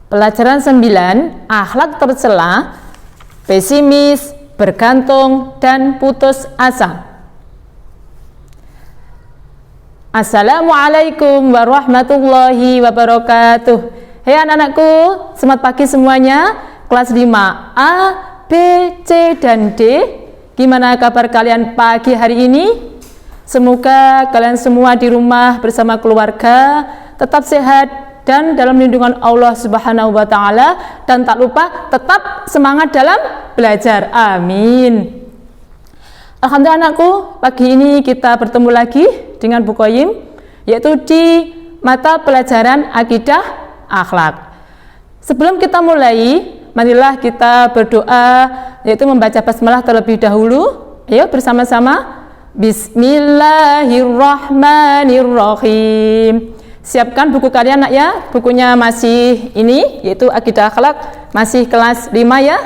Pelajaran 9, akhlak tercela, pesimis, bergantung, dan putus asa. Assalamualaikum warahmatullahi wabarakatuh. Hei anak-anakku, selamat pagi semuanya. Kelas 5A, B, C, dan D. Gimana kabar kalian pagi hari ini? Semoga kalian semua di rumah bersama keluarga tetap sehat dan dalam lindungan Allah Subhanahu wa Ta'ala, dan tak lupa tetap semangat dalam belajar. Amin. Alhamdulillah anakku, pagi ini kita bertemu lagi dengan Bu Qoyim, yaitu di mata pelajaran akidah akhlak. Sebelum kita mulai, marilah kita berdoa, yaitu membaca basmalah terlebih dahulu. Ayo bersama-sama. Bismillahirrahmanirrahim. Siapkan buku kalian nak ya, bukunya masih ini, yaitu akidah akhlak, masih kelas 5 ya.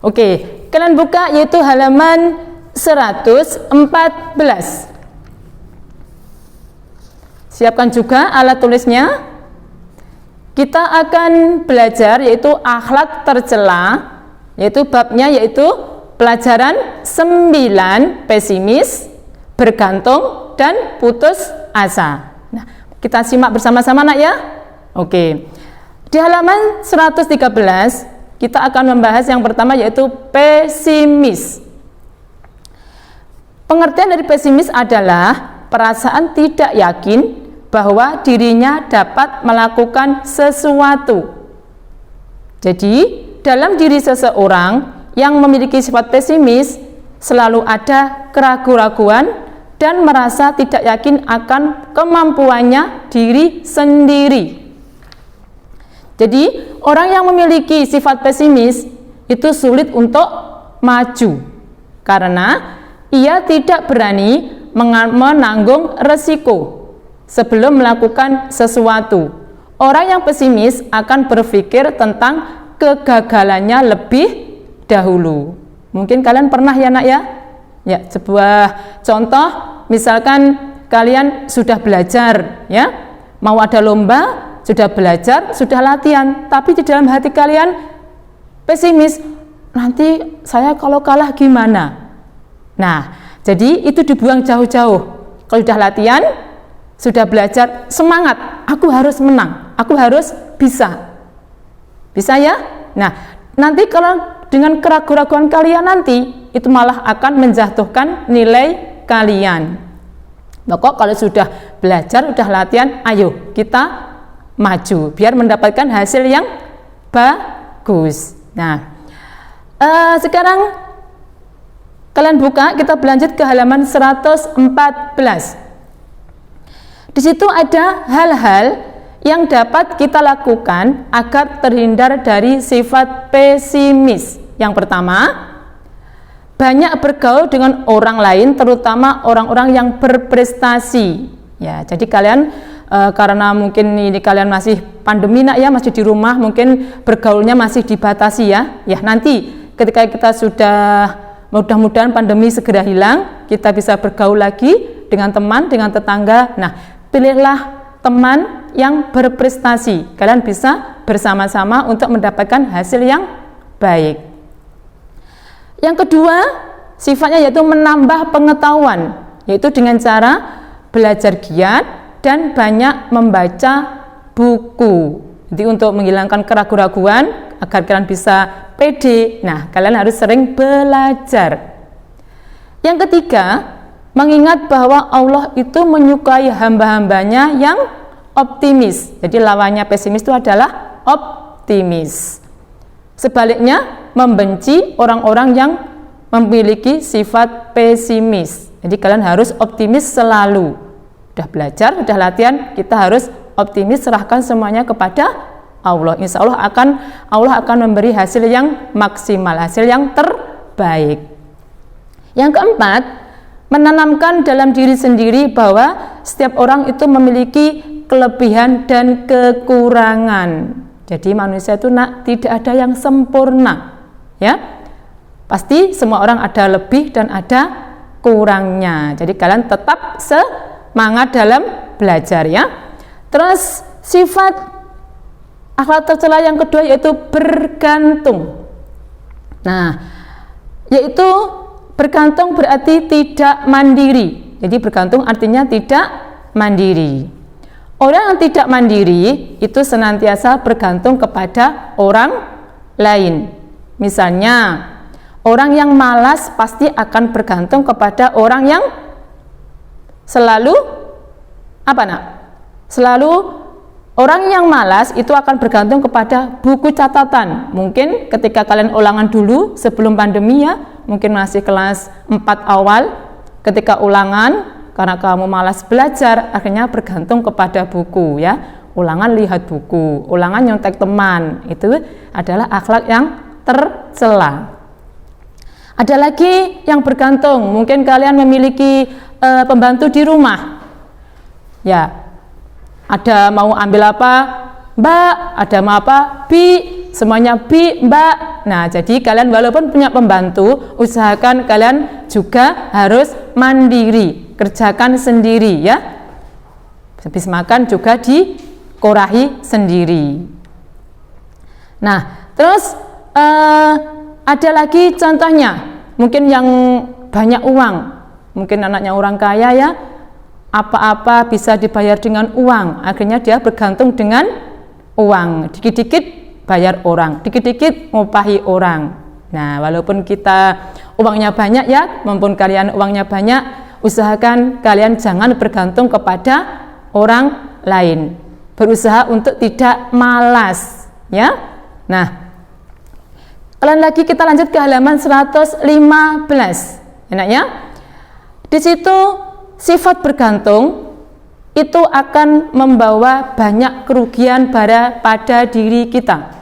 Oke, kalian buka yaitu halaman 114. Siapkan juga alat tulisnya. Kita akan belajar yaitu akhlak tercela, yaitu babnya yaitu pelajaran 9, pesimis, bergantung, dan putus asa. Nah, kita simak bersama-sama nak ya. Oke. Di halaman 113 kita akan membahas yang pertama yaitu pesimis. Pengertian dari pesimis adalah perasaan tidak yakin bahwa dirinya dapat melakukan sesuatu. Jadi, dalam diri seseorang yang memiliki sifat pesimis selalu ada keraguan-keraguan dan merasa tidak yakin akan kemampuannya diri sendiri. Jadi, orang yang memiliki sifat pesimis itu sulit untuk maju karena ia tidak berani menanggung resiko sebelum melakukan sesuatu. Orang yang pesimis akan berpikir tentang kegagalannya lebih dahulu. Mungkin kalian pernah ya nak ya? Ya, sebuah contoh, misalkan kalian sudah belajar ya, mau ada lomba, sudah belajar, sudah latihan, tapi di dalam hati kalian pesimis, nanti saya kalau kalah gimana? Nah, jadi itu dibuang jauh-jauh. Kalau sudah latihan, sudah belajar, semangat, aku harus menang, aku harus bisa. Bisa ya? Nah, nanti kalau dengan keraguan-keraguan kalian nanti, itu malah akan menjatuhkan nilai kalian. Pokok kalau sudah belajar, sudah latihan, ayo kita maju biar mendapatkan hasil yang bagus. Nah, sekarang kalian buka, kita berlanjut ke halaman 114. Di situ ada hal-hal yang dapat kita lakukan agar terhindar dari sifat pesimis. Yang pertama, banyak bergaul dengan orang lain, terutama orang-orang yang berprestasi. Ya, jadi kalian karena mungkin ini kalian masih pandemi nak ya, masih di rumah, mungkin bergaulnya masih dibatasi ya. Ya, nanti ketika kita sudah mudah-mudahan pandemi segera hilang, kita bisa bergaul lagi dengan teman, dengan tetangga. Nah, pilihlah teman yang berprestasi. Kalian bisa bersama-sama untuk mendapatkan hasil yang baik. Yang kedua, sifatnya yaitu menambah pengetahuan, yaitu dengan cara belajar giat dan banyak membaca buku. Jadi untuk menghilangkan keraguan-keraguan agar kalian bisa pede, nah kalian harus sering belajar. Yang ketiga, mengingat bahwa Allah itu menyukai hamba-hambanya yang optimis. Jadi lawannya pesimis itu adalah optimis. Sebaliknya, membenci orang-orang yang memiliki sifat pesimis. Jadi kalian harus optimis selalu. Sudah belajar, sudah latihan, kita harus optimis, serahkan semuanya kepada Allah. Insya Allah akan memberi hasil yang maksimal, hasil yang terbaik. Yang keempat, menanamkan dalam diri sendiri bahwa setiap orang itu memiliki kelebihan dan kekurangan. Jadi manusia itu tidak ada yang sempurna, ya. Pasti semua orang ada lebih dan ada kurangnya. Jadi kalian tetap semangat dalam belajar ya. Terus sifat Akhlak tercela yang kedua yaitu bergantung. Nah, yaitu bergantung berarti tidak mandiri. Jadi bergantung artinya tidak mandiri. Orang yang tidak mandiri itu senantiasa bergantung kepada orang lain. Misalnya, orang yang malas pasti akan bergantung kepada orang yang selalu Selalu orang yang malas itu akan bergantung kepada buku catatan. Mungkin ketika kalian ulangan dulu sebelum pandemi ya, mungkin masih kelas 4 awal, ketika ulangan karena kamu malas belajar, akhirnya bergantung kepada buku ya. Ulangan lihat buku, ulangan nyontek teman, itu adalah akhlak yang tercela. Ada lagi yang bergantung, mungkin kalian memiliki pembantu di rumah. Ya, ada mau ambil apa? Mbak, ada mau apa? Bi, semuanya bi, Mbak. Nah, jadi kalian walaupun punya pembantu, usahakan kalian juga harus mandiri, kerjakan sendiri ya. Habis makan juga dikorahi sendiri. Nah, terus ada lagi contohnya, mungkin yang banyak uang, mungkin anaknya orang kaya ya, apa-apa bisa dibayar dengan uang, akhirnya dia bergantung dengan uang, dikit-dikit bayar orang, dikit-dikit ngupahi orang. Nah, walaupun kita uangnya banyak ya, maupun kalian uangnya banyak, usahakan kalian jangan bergantung kepada orang lain, berusaha untuk tidak malas ya. Nah, kalian lagi kita lanjut ke halaman 115. Enak ya? Di situ sifat bergantung itu akan membawa banyak kerugian pada diri kita.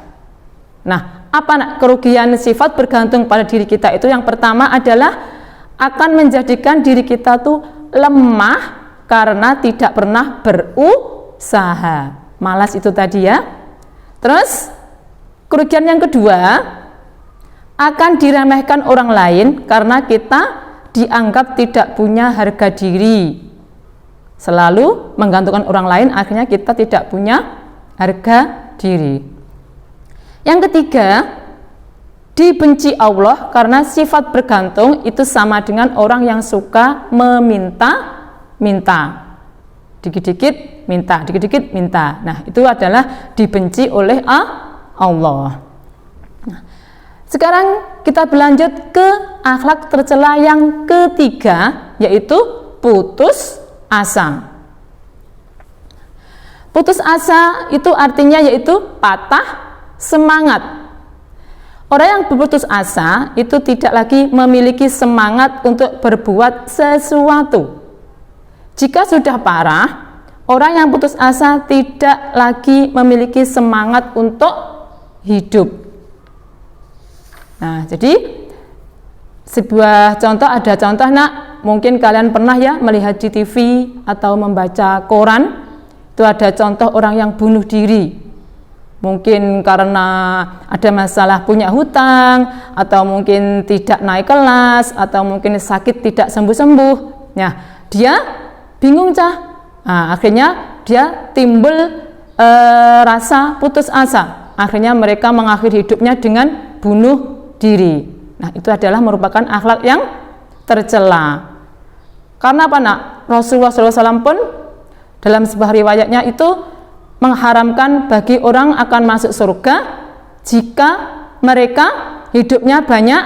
Nah, apa kerugian sifat bergantung pada diri kita itu? Yang pertama adalah akan menjadikan diri kita tuh lemah karena tidak pernah berusaha. Malas itu tadi ya. Terus kerugian yang kedua, akan diremehkan orang lain karena kita dianggap tidak punya harga diri. Selalu menggantungkan orang lain, akhirnya kita tidak punya harga diri. Yang ketiga, dibenci Allah karena sifat bergantung itu sama dengan orang yang suka meminta-minta. Dikit-dikit minta, dikit-dikit minta. Nah, itu adalah dibenci oleh Allah. Sekarang kita berlanjut ke akhlak tercela yang ketiga, yaitu putus asa. Putus asa itu artinya yaitu patah semangat. Orang yang berputus asa itu tidak lagi memiliki semangat untuk berbuat sesuatu. Jika sudah parah, orang yang putus asa tidak lagi memiliki semangat untuk hidup. Nah, jadi sebuah contoh, ada contoh nak, mungkin kalian pernah ya melihat di TV atau membaca koran, itu ada contoh orang yang bunuh diri. Mungkin karena ada masalah punya hutang, atau mungkin tidak naik kelas, atau mungkin sakit tidak sembuh-sembuh. Nah, dia bingung Nah, akhirnya dia timbul rasa putus asa. Akhirnya mereka mengakhiri hidupnya dengan bunuh diri. Nah, itu adalah merupakan akhlak yang tercela. Karena apa nak? Rasulullah SAW pun dalam sebuah riwayatnya itu mengharamkan bagi orang akan masuk surga jika mereka hidupnya banyak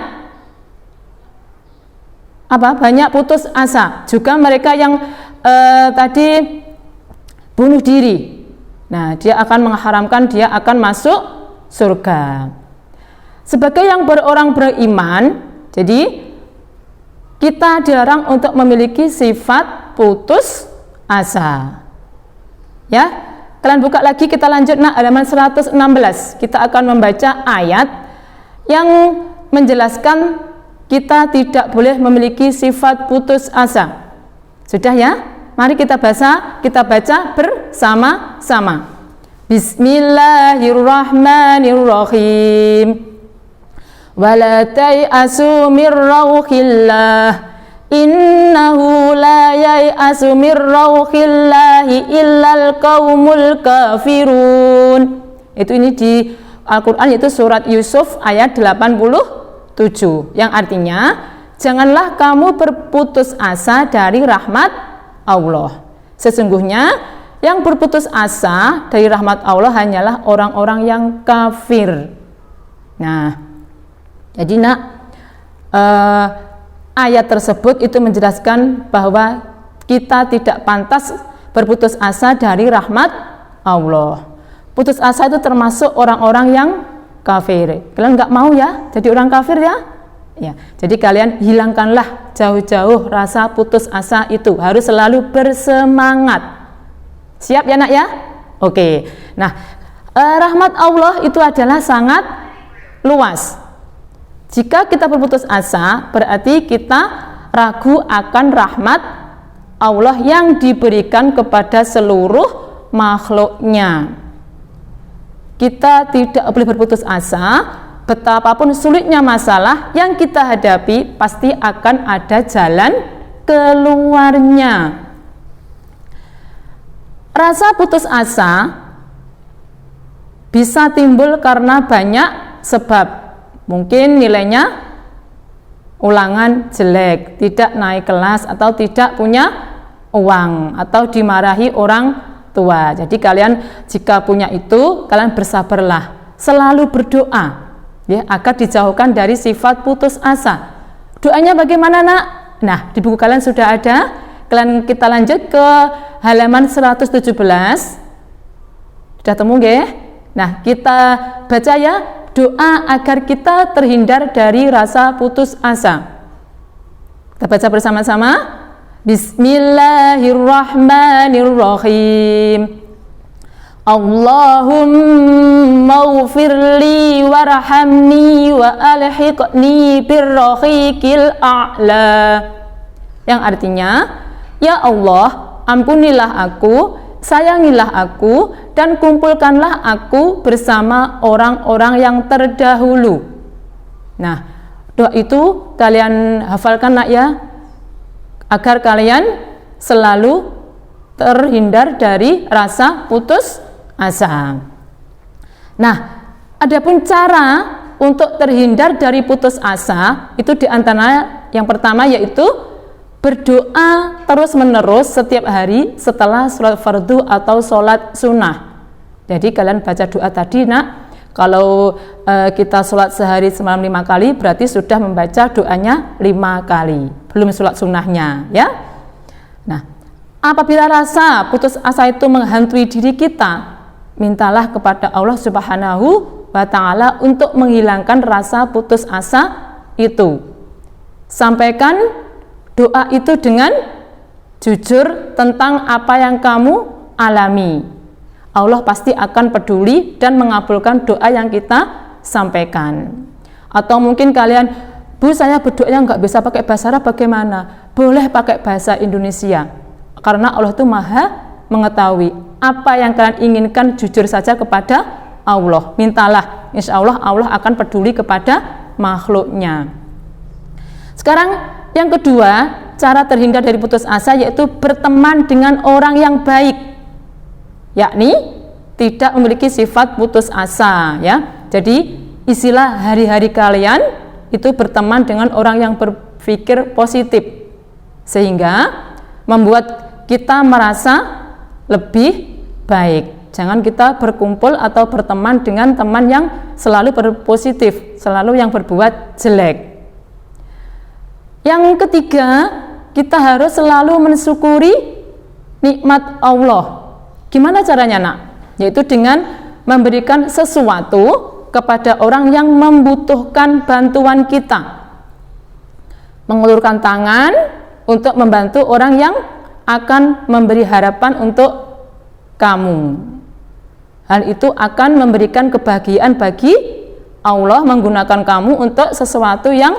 putus asa. Juga mereka yang tadi bunuh diri. Nah, dia akan mengharamkan dia akan masuk surga. Sebagai yang orang beriman, jadi kita dilarang untuk memiliki sifat putus asa. Ya, kalian buka lagi, kita lanjut halaman 116. Kita akan membaca ayat yang menjelaskan kita tidak boleh memiliki sifat putus asa. Sudah ya? Mari kita baca bersama-sama. Bismillahirrahmanirrahim. Wala tai'asu mir rauhillah, innahu la yai'asu mir rauhillahi illal qaumul kafirun. Itu ini di Al-Quran, yaitu surat Yusuf ayat 87, yang artinya janganlah kamu berputus asa dari rahmat Allah. Sesungguhnya yang berputus asa dari rahmat Allah hanyalah orang-orang yang kafir. Nah, jadi ayat tersebut itu menjelaskan bahwa kita tidak pantas berputus asa dari rahmat Allah. Putus asa itu termasuk orang-orang yang kafir. Kalian nggak mau ya jadi orang kafir ya? Ya. Jadi kalian hilangkanlah jauh-jauh rasa putus asa itu. Harus selalu bersemangat. Siap ya nak ya? Oke. Nah, rahmat Allah itu adalah sangat luas. Jika kita berputus asa, berarti kita ragu akan rahmat Allah yang diberikan kepada seluruh makhluknya. Kita tidak boleh berputus asa, betapapun sulitnya masalah yang kita hadapi, pasti akan ada jalan keluarnya. Rasa putus asa bisa timbul karena banyak sebab. Mungkin nilainya ulangan jelek, tidak naik kelas, atau tidak punya uang, atau dimarahi orang tua. Jadi kalian jika punya itu, kalian bersabarlah, selalu berdoa ya, agar dijauhkan dari sifat putus asa. Doanya bagaimana nak? Nah, di buku kalian sudah ada. Kalian kita lanjut ke halaman 117. Sudah temu nggih? Nah, kita baca ya, doa agar kita terhindar dari rasa putus asa. Kita baca bersama-sama. Bismillahirrahmanirrahim. Allahumma ufirli warhamni wa alhiqni birrahiqil a'la. Yang artinya, ya Allah, ampunilah aku, sayangilah aku, dan kumpulkanlah aku bersama orang-orang yang terdahulu. Nah, doa itu kalian hafalkan nak ya, agar kalian selalu terhindar dari rasa putus asa. Nah, adapun cara untuk terhindar dari putus asa itu diantara yang pertama yaitu berdoa terus-menerus setiap hari setelah sholat fardu atau sholat sunnah. Jadi kalian baca doa tadi nak. Kalau kita sholat sehari semalam 5 kali, berarti sudah membaca doanya 5 kali, belum sholat sunnahnya ya. Nah, apabila rasa putus asa itu menghantui diri kita, mintalah kepada Allah Subhanahu wa Ta'ala untuk menghilangkan rasa putus asa itu. Sampaikan doa itu dengan jujur tentang apa yang kamu alami. Allah pasti akan peduli dan mengabulkan doa yang kita sampaikan. Atau mungkin kalian, Bu, saya berdoanya nggak bisa pakai bahasa Arab, bagaimana? Boleh pakai bahasa Indonesia, karena Allah itu maha mengetahui. Apa yang kalian inginkan, jujur saja kepada Allah, mintalah, insya Allah Allah akan peduli kepada makhluknya. Sekarang yang kedua, cara terhindar dari putus asa yaitu berteman dengan orang yang baik, yakni tidak memiliki sifat putus asa ya. Jadi isilah hari-hari kalian itu berteman dengan orang yang berpikir positif, sehingga membuat kita merasa lebih baik. Jangan kita berkumpul atau berteman dengan teman yang selalu berpositif, selalu yang berbuat jelek. Yang ketiga, kita harus selalu mensyukuri nikmat Allah. Gimana caranya nak? Yaitu dengan memberikan sesuatu kepada orang yang membutuhkan bantuan kita. Mengulurkan tangan untuk membantu orang yang akan memberi harapan untuk kamu. Hal itu akan memberikan kebahagiaan bagi Allah, menggunakan kamu untuk sesuatu yang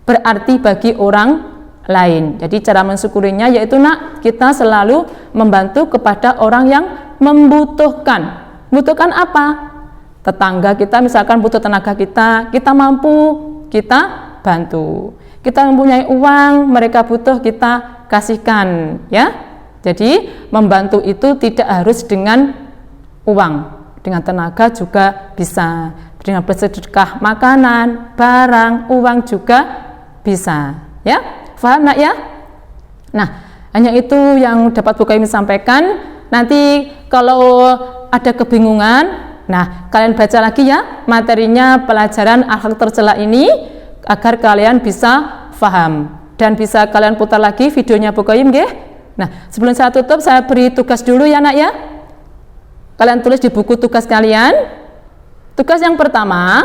berarti bagi orang lain. Jadi cara mensyukurinya yaitu nak, kita selalu membantu kepada orang yang membutuhkan. Membutuhkan apa? Tetangga kita misalkan butuh tenaga kita, kita mampu, kita bantu. Kita mempunyai uang, mereka butuh, kita kasihkan ya. Jadi membantu itu tidak harus dengan uang, dengan tenaga juga bisa, dengan bersedekah makanan, barang, uang juga bisa. Ya, paham nak ya? Nah, hanya itu yang dapat Bu Qayyim sampaikan. Nanti kalau ada kebingungan, nah kalian baca lagi ya materinya pelajaran akhlak tercela ini agar kalian bisa paham. Dan bisa kalian putar lagi videonya Bu Qayyim, nggih. Nah, sebelum saya tutup, saya beri tugas dulu ya nak ya. Kalian tulis di buku tugas kalian. Tugas yang pertama,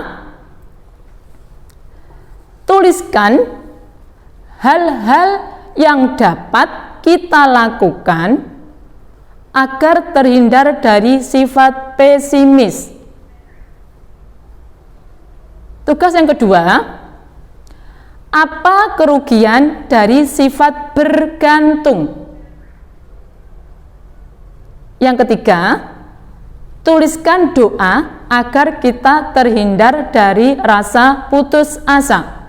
tuliskan hal-hal yang dapat kita lakukan agar terhindar dari sifat pesimis. Tugas yang kedua, apa kerugian dari sifat bergantung? Yang ketiga, tuliskan doa agar kita terhindar dari rasa putus asa.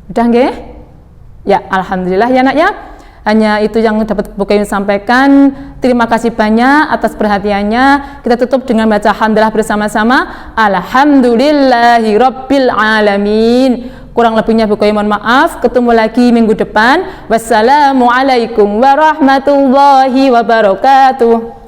Udah nggih? Ya, alhamdulillah ya nak ya. Hanya itu yang dapat Bu Qayyim sampaikan. Terima kasih banyak atas perhatiannya. Kita tutup dengan baca hamdalah bersama-sama. Alhamdulillahirabbil alamin. Kurang lebihnya Bu Qayyim mohon maaf. Ketemu lagi minggu depan. Wassalamualaikum warahmatullahi wabarakatuh.